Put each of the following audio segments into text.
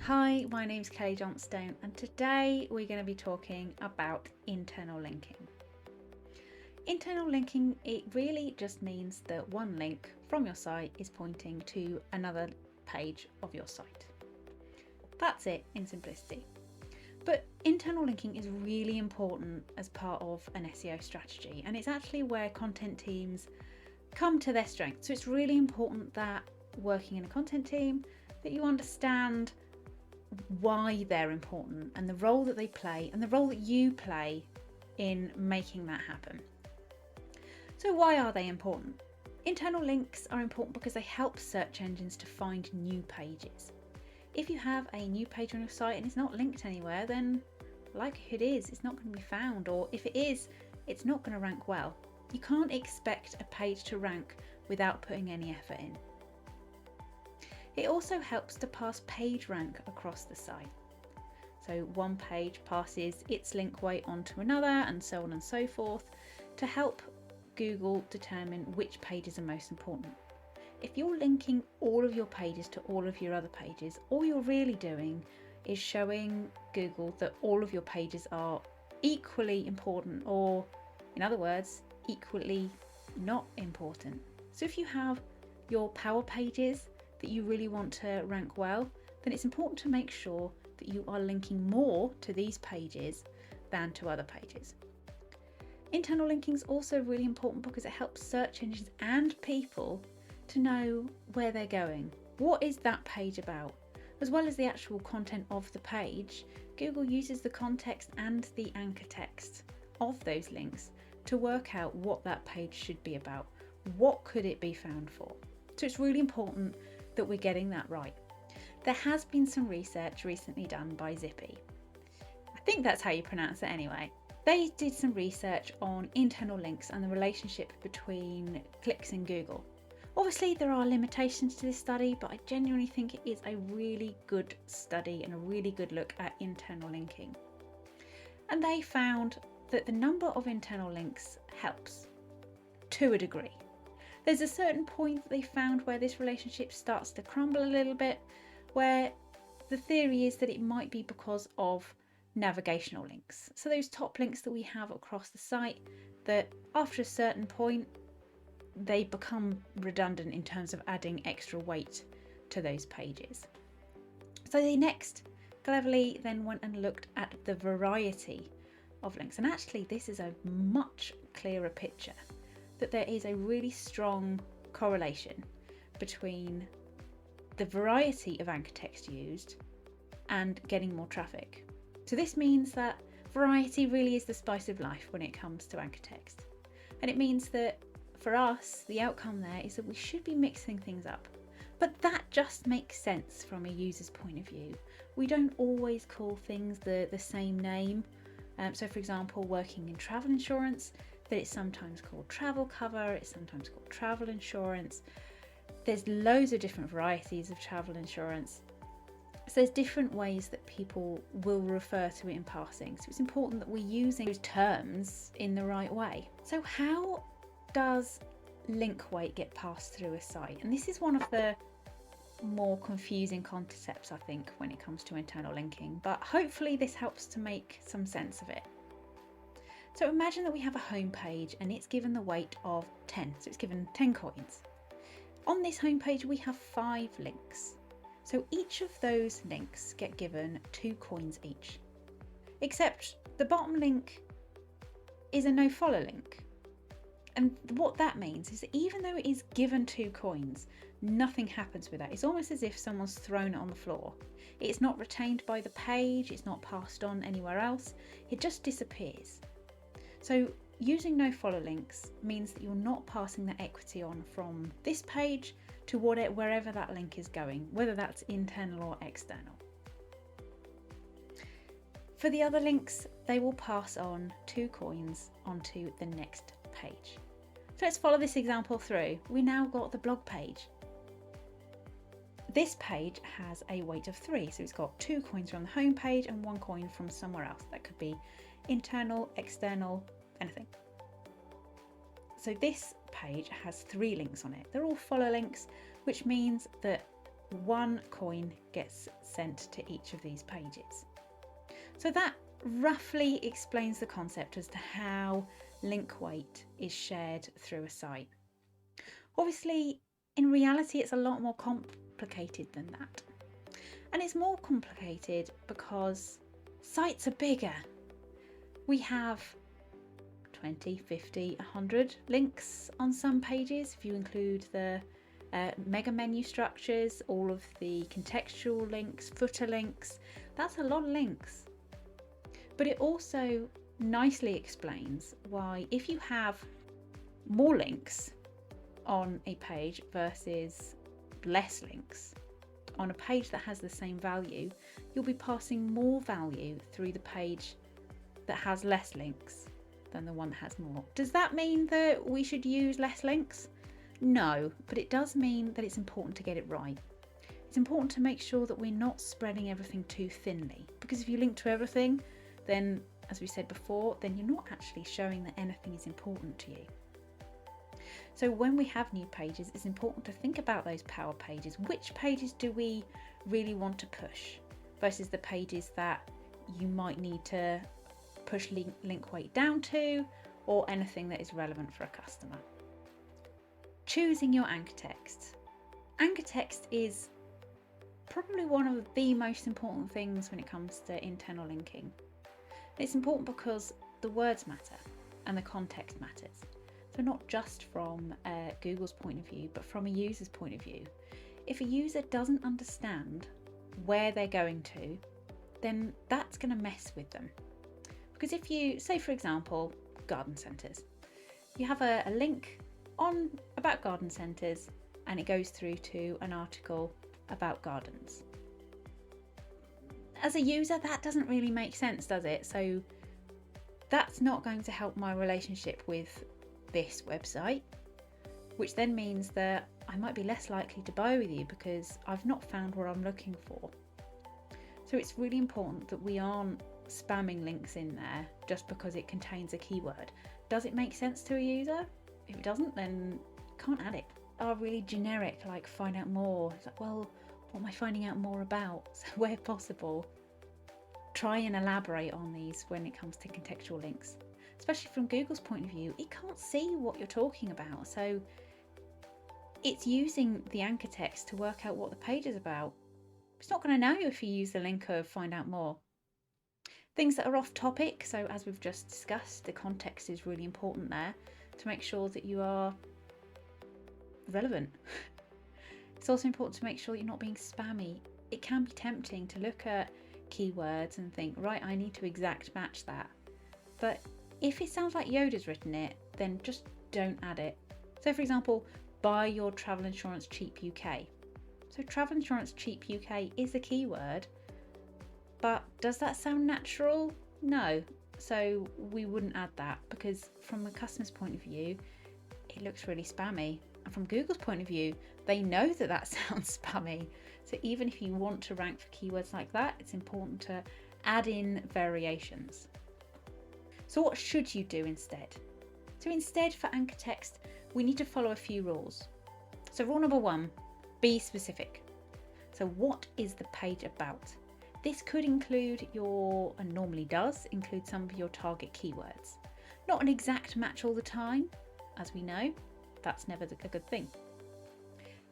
Hi, my name's Kelly Johnstone, and today we're going to be talking about internal linking. Internal linking, it really just means that one link from your site is pointing to another page of your site. That's it in simplicity. But internal linking is really important as part of an SEO strategy, and it's actually where content teams come to their strength. So it's really important that working in a content team that you understand why they're important and the role that they play and the role that you play in making that happen. So why are they important? Internal links are important because they help search engines to find new pages. If you have a new page on your site and it's not linked anywhere, then likelihood is it's not going to be found, or if it is, it's not going to rank well. You can't expect a page to rank without putting any effort in. It also helps to pass page rank across the site. So one page passes its link weight onto another, and so on and so forth, to help Google determine which pages are most important. If you're linking all of your pages to all of your other pages, all you're really doing is showing Google that all of your pages are equally important, or in other words, equally not important. So if you have your power pages that you really want to rank well, then it's important to make sure that you are linking more to these pages than to other pages. Internal linking is also really important because it helps search engines and people to know where they're going. What is that page about? As well as the actual content of the page, Google uses the context and the anchor text of those links to work out what that page should be about. What could it be found for? So it's really important that we're getting that right. There has been some research recently done by Zippy. I think that's how you pronounce it anyway. They did some research on internal links and the relationship between clicks in Google. Obviously there are limitations to this study, but I genuinely think it is a really good study and a really good look at internal linking. And they found that the number of internal links helps to a degree. There's a certain point that they found where this relationship starts to crumble a little bit, where the theory is that it might be because of navigational links. So those top links that we have across the site, that after a certain point, they become redundant in terms of adding extra weight to those pages. So they next cleverly then went and looked at the variety of links. And actually this is a much clearer picture, that there is a really strong correlation between the variety of anchor text used and getting more traffic. So this means that variety really is the spice of life when it comes to anchor text. And it means that for us, the outcome there is that we should be mixing things up. But that just makes sense from a user's point of view. We don't always call things the same name. So for example, working in travel insurance, that it's sometimes called travel cover, it's sometimes called travel insurance. There's loads of different varieties of travel insurance. So there's different ways that people will refer to it in passing. So it's important that we're using those terms in the right way. So how does link weight get passed through a site? And this is one of the more confusing concepts, I think, when it comes to internal linking, but hopefully this helps to make some sense of it. So imagine that we have a home page and it's given the weight of 10, so it's given 10 coins. On this home page we have 5 links. So each of those links get given 2 coins each. Except the bottom link is a no follow link. And what that means is that even though it is given 2 coins, nothing happens with that. It's almost as if someone's thrown it on the floor. It's not retained by the page, it's not passed on anywhere else, it just disappears. So using no follow links means that you're not passing the equity on from this page to wherever that link is going, whether that's internal or external. For the other links, they will pass on 2 coins onto the next page. So let's follow this example through. We now got the blog page. This page has a weight of 3, so it's got 2 coins from the home page and 1 coin from somewhere else. That could be internal, external, anything. So this page has 3 links on it. They're all follow links, which means that 1 coin gets sent to each of these pages. So that roughly explains the concept as to how link weight is shared through a site. Obviously, in reality, it's a lot more complicated than that. And it's more complicated because sites are bigger. We have 20, 50, 100 links on some pages. If you include the mega menu structures, all of the contextual links, footer links, that's a lot of links. But it also nicely explains why if you have more links on a page versus less links on a page that has the same value, you'll be passing more value through the page that has less links than the one that has more. Does that mean that we should use less links? No, but it does mean that it's important to get it right. It's important to make sure that we're not spreading everything too thinly, because if you link to everything, then, as we said before, then you're not actually showing that anything is important to you. So when we have new pages, it's important to think about those power pages. Which pages do we really want to push versus the pages that you might need to push link weight down to, or anything that is relevant for a customer. Choosing your anchor text. Anchor text is probably one of the most important things when it comes to internal linking. It's important because the words matter and the context matters. So not just from Google's point of view, but from a user's point of view. If a user doesn't understand where they're going to, then that's going to mess with them. Because if you, say for example, garden centres, you have a link on about garden centres and it goes through to an article about gardens. As a user, that doesn't really make sense, does it? So that's not going to help my relationship with this website, which then means that I might be less likely to buy with you because I've not found what I'm looking for. So it's really important that we aren't spamming links in there just because it contains a keyword. Does it make sense to a user? If it doesn't, then can't add it. Are really generic, like find out more. It's like, well, what am I finding out more about? So where possible, try and elaborate on these when it comes to contextual links. Especially from Google's point of view, it can't see what you're talking about. So it's using the anchor text to work out what the page is about. It's not going to know if you use the link of find out more. Things that are off topic, so as we've just discussed, the context is really important there to make sure that you are relevant. It's also important to make sure you're not being spammy. It can be tempting to look at keywords and think, right, I need to exact match that. But if it sounds like Yoda's written it, then just don't add it. So for example, buy your travel insurance cheap UK. So travel insurance cheap UK is a keyword, but does that sound natural? No. So we wouldn't add that because from a customer's point of view, it looks really spammy. And from Google's point of view, they know that that sounds spammy. So even if you want to rank for keywords like that, it's important to add in variations. So what should you do instead? So instead for anchor text, we need to follow a few rules. So rule number 1, be specific. So what is the page about? This could include and normally does include some of your target keywords. Not an exact match all the time, as we know, that's never a good thing.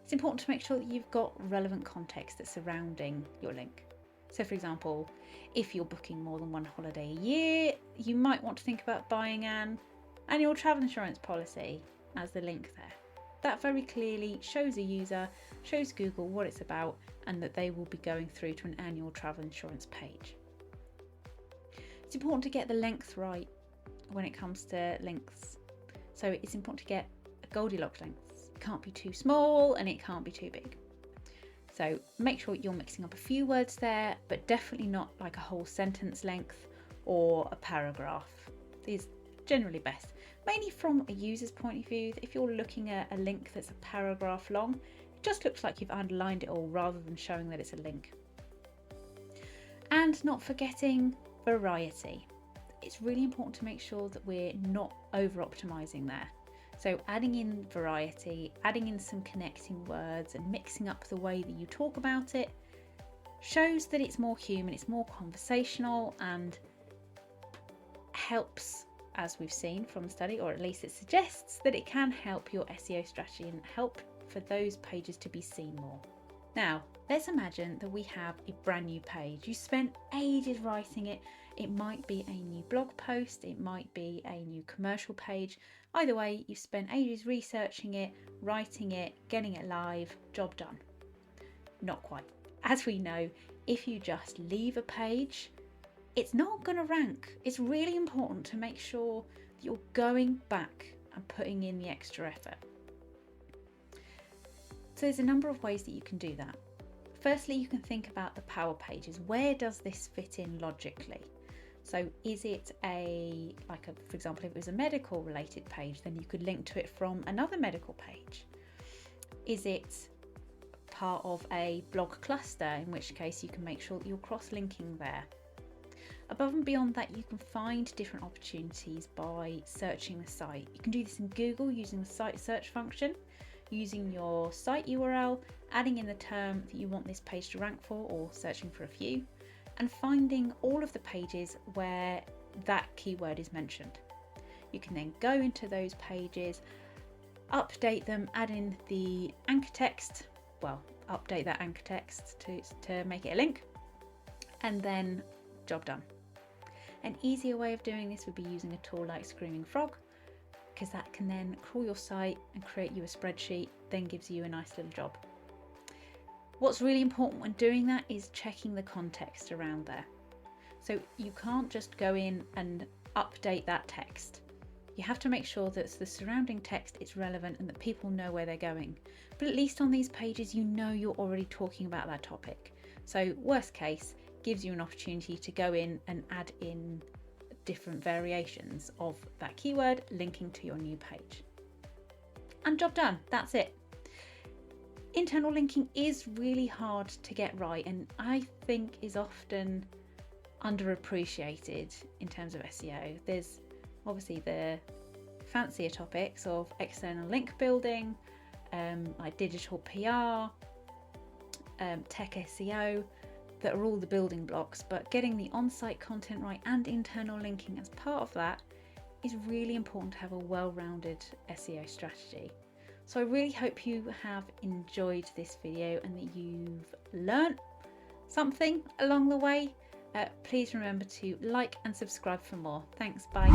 It's important to make sure that you've got relevant context that's surrounding your link. So for example, if you're booking more than one holiday a year, you might want to think about buying an annual travel insurance policy as the link there. That very clearly shows a user, shows Google what it's about, and that they will be going through to an annual travel insurance page. It's important to get the length right when it comes to links. So it's important to get a Goldilocks length. It can't be too small and it can't be too big. So make sure you're mixing up a few words there, but definitely not like a whole sentence length or a paragraph. These generally best. Mainly from a user's point of view, if you're looking at a link that's a paragraph long, it just looks like you've underlined it all rather than showing that it's a link. And not forgetting variety. It's really important to make sure that we're not over optimizing there. So adding in variety, adding in some connecting words and mixing up the way that you talk about it shows that it's more human, it's more conversational, and helps, as we've seen from the study, or at least it suggests that it can help your SEO strategy and help for those pages to be seen more. Now, let's imagine that we have a brand new page. You spent ages writing it. It might be a new blog post, it might be a new commercial page. Either way, you spent ages researching it, writing it, getting it live, job done. Not quite. As we know, if you just leave a page, it's not going to rank. It's really important to make sure that you're going back and putting in the extra effort. So there's a number of ways that you can do that. Firstly, you can think about the power pages. Where does this fit in logically? So is it for example, if it was a medical related page, then you could link to it from another medical page. Is it part of a blog cluster, in which case you can make sure that you're cross-linking there? Above and beyond that, you can find different opportunities by searching the site. You can do this in Google using the site search function, using your site URL, adding in the term that you want this page to rank for, or searching for a few, and finding all of the pages where that keyword is mentioned. You can then go into those pages, update them, add in the anchor text, update that anchor text to make it a link, and then job done. An easier way of doing this would be using a tool like Screaming Frog, because that can then crawl your site and create you a spreadsheet, then gives you a nice little job. What's really important when doing that is checking the context around there. So you can't just go in and update that text. You have to make sure that the surrounding text is relevant and that people know where they're going. But at least on these pages, you know you're already talking about that topic. So worst case, gives you an opportunity to go in and add in different variations of that keyword linking to your new page. And job done, that's it. Internal linking is really hard to get right, and I think is often underappreciated in terms of SEO. There's obviously the fancier topics of external link building, like digital PR, tech SEO, that are all the building blocks, but getting the on-site content right and internal linking as part of that is really important to have a well-rounded SEO strategy. So I really hope you have enjoyed this video and that you've learnt something along the way. Please remember to like and subscribe for more. Thanks, bye.